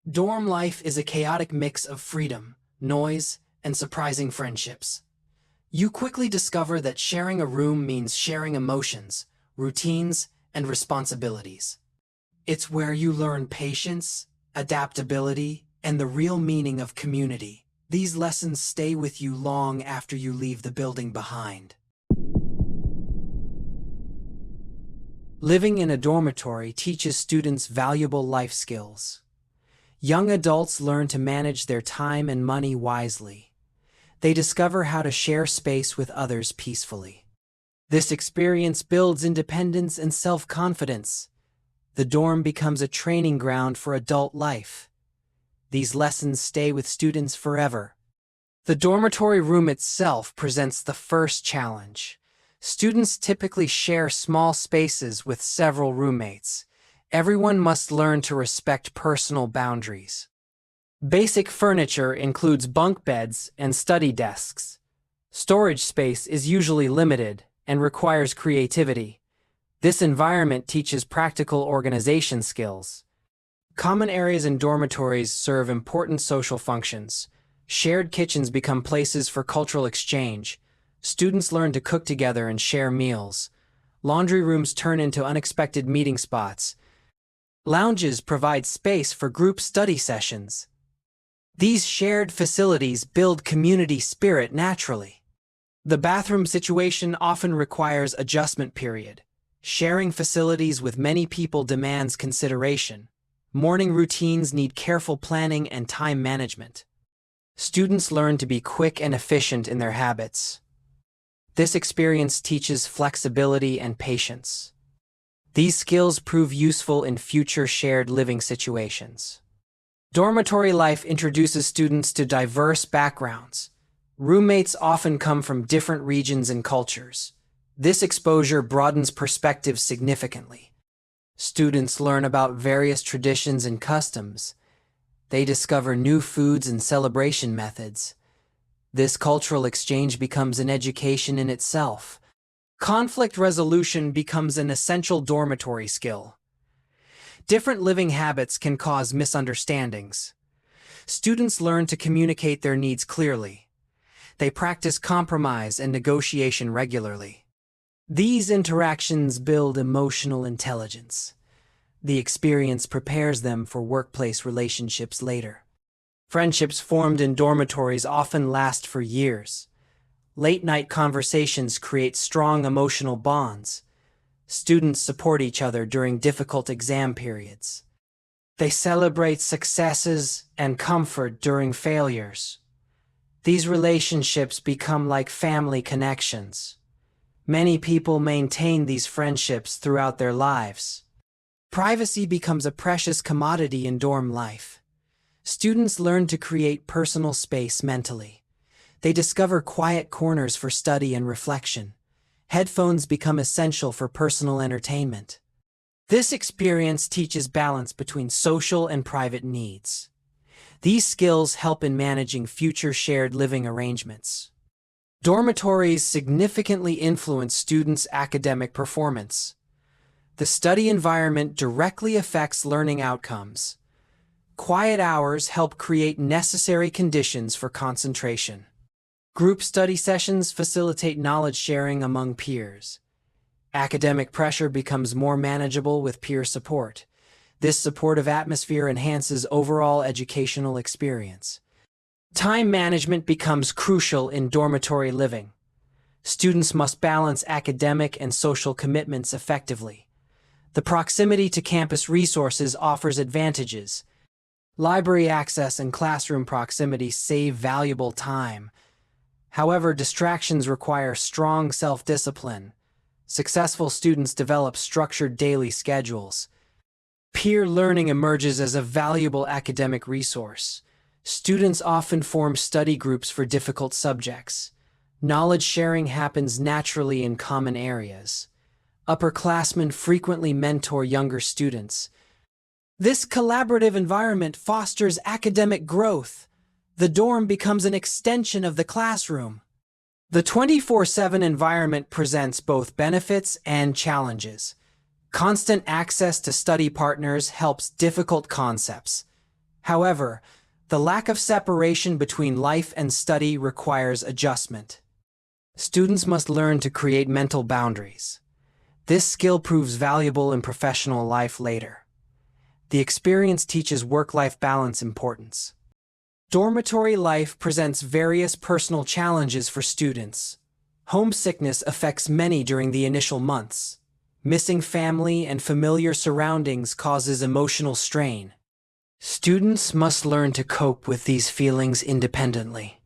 Dorm life is a chaotic mix of freedom, noise, and surprising friendships. You quickly discover that sharing a room means sharing emotions, routines, and responsibilities. It's where you learn patience, adaptability, and the real meaning of community. These lessons stay with you long after you leave the building behind. Living in a dormitory teaches students valuable life skills. Young adults learn to manage their time and money wisely. They discover how to share space with others peacefully. This experience builds independence and self-confidence. The dorm becomes a training ground for adult life. These lessons stay with students forever. The dormitory room itself presents the first challenge. Students typically share small spaces with several roommates. Everyone must learn to respect personal boundaries. Basic furniture includes bunk beds and study desks. Storage space is usually limited and requires creativity. This environment teaches practical organization skills. Common areas in dormitories serve important social functions. Shared kitchens become places for cultural exchange. Students learn to cook together and share meals. Laundry rooms turn into unexpected meeting spots. Lounges provide space for group study sessions. These shared facilities build community spirit naturally. The bathroom situation often requires adjustment period. Sharing facilities with many people demands consideration. Morning routines need careful planning and time management. Students learn to be quick and efficient in their habits. This experience teaches flexibility and patience. These skills prove useful in future shared living situations. Dormitory life introduces students to diverse backgrounds. Roommates often come from different regions and cultures. This exposure broadens perspectives significantly. Students learn about various traditions and customs. They discover new foods and celebration methods. This cultural exchange becomes an education in itself. Conflict resolution becomes an essential dormitory skill. Different living habits can cause misunderstandings. Students learn to communicate their needs clearly. They practice compromise and negotiation regularly. These interactions build emotional intelligence. The experience prepares them for workplace relationships later. Friendships formed in dormitories often last for years. Late-night conversations create strong emotional bonds. Students support each other during difficult exam periods. They celebrate successes and comfort during failures. These relationships become like family connections. Many people maintain these friendships throughout their lives. Privacy becomes a precious commodity in dorm life. Students learn to create personal space mentally. They discover quiet corners for study and reflection. Headphones become essential for personal entertainment. This experience teaches balance between social and private needs. These skills help in managing future shared living arrangements. Dormitories significantly influence students' academic performance. The study environment directly affects learning outcomes. Quiet hours help create necessary conditions for concentration. Group study sessions facilitate knowledge sharing among peers. Academic pressure becomes more manageable with peer support. This supportive atmosphere enhances overall educational experience. Time management becomes crucial in dormitory living. Students must balance academic and social commitments effectively. The proximity to campus resources offers advantages. Library access and classroom proximity save valuable time. However, distractions require strong self-discipline. Successful students develop structured daily schedules. Peer learning emerges as a valuable academic resource. Students often form study groups for difficult subjects. Knowledge sharing happens naturally in common areas. Upperclassmen frequently mentor younger students. This collaborative environment fosters academic growth. The dorm becomes an extension of the classroom. The 24/7 environment presents both benefits and challenges. Constant access to study partners helps difficult concepts. However, the lack of separation between life and study requires adjustment. Students must learn to create mental boundaries. This skill proves valuable in professional life later. The experience teaches work-life balance importance. Dormitory life presents various personal challenges for students. Homesickness affects many during the initial months. Missing family and familiar surroundings causes emotional strain. Students must learn to cope with these feelings independently.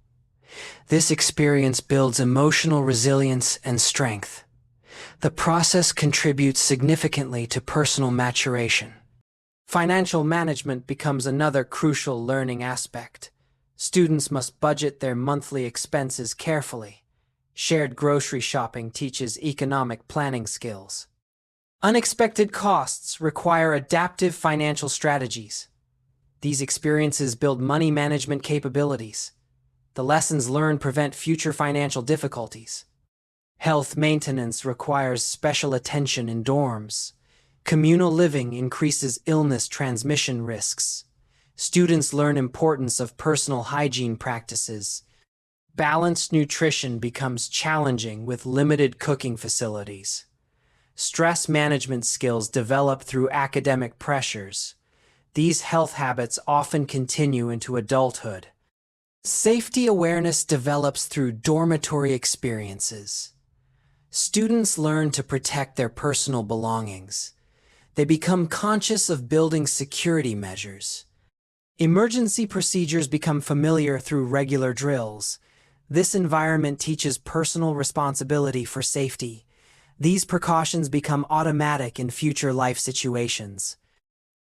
This experience builds emotional resilience and strength. The process contributes significantly to personal maturation. Financial management becomes another crucial learning aspect. Students must budget their monthly expenses carefully. Shared grocery shopping teaches economic planning skills. Unexpected costs require adaptive financial strategies. These experiences build money management capabilities. The lessons learned prevent future financial difficulties. Health maintenance requires special attention in dorms. Communal living increases illness transmission risks. Students learn importance of personal hygiene practices. Balanced nutrition becomes challenging with limited cooking facilities. Stress management skills develop through academic pressures. These health habits often continue into adulthood. Safety awareness develops through dormitory experiences. Students learn to protect their personal belongings. They become conscious of building security measures. Emergency procedures become familiar through regular drills. This environment teaches personal responsibility for safety. These precautions become automatic in future life situations.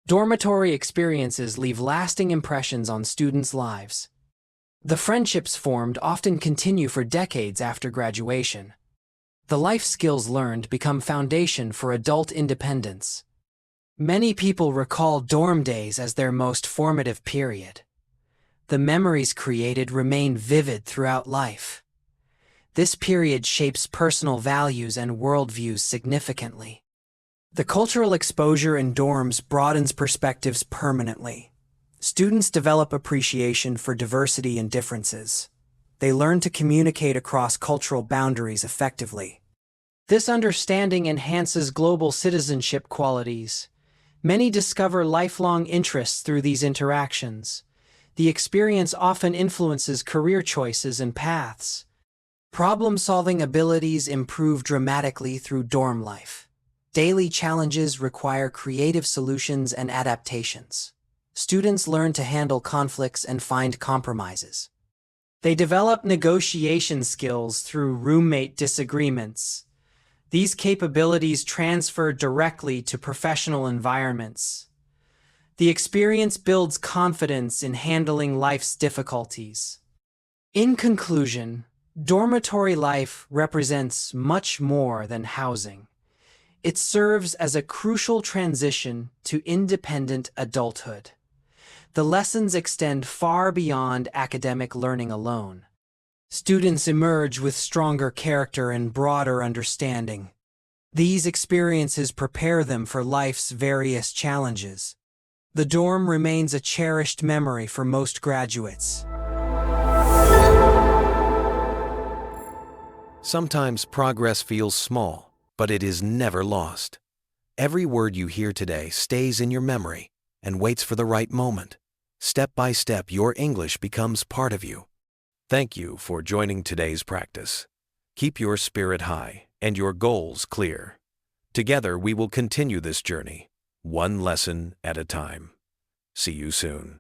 Dormitory experiences leave lasting impressions on students' lives. The friendships formed often continue for decades after graduation. The life skills learned become foundation for adult independence. Many people recall dorm days as their most formative period. The memories created remain vivid throughout life. This period shapes personal values and worldviews significantly. The cultural exposure in dorms broadens perspectives permanently. Students develop appreciation for diversity and differences. They learn to communicate across cultural boundaries effectively. This understanding enhances global citizenship qualities. Many discover lifelong interests through these interactions. The experience often influences career choices and paths. Problem-solving abilities improve dramatically through dorm life. Daily challenges require creative solutions and adaptations. Students learn to handle conflicts and find compromises. They develop negotiation skills through roommate disagreements. These capabilities transfer directly to professional environments. The experience builds confidence in handling life's difficulties. In conclusion, dormitory life represents much more than housing. It serves as a crucial transition to independent adulthood. The lessons extend far beyond academic learning alone. Students emerge with stronger character and broader understanding. These experiences prepare them for life's various challenges. The dorm remains a cherished memory for most graduates. Sometimes progress feels small, but it is never lost. Every word you hear today stays in your memory and waits for the right moment. Step by step, your English becomes part of you. Thank you for joining today's practice. Keep your spirit high and your goals clear. Together, we will continue this journey, one lesson at a time. See you soon.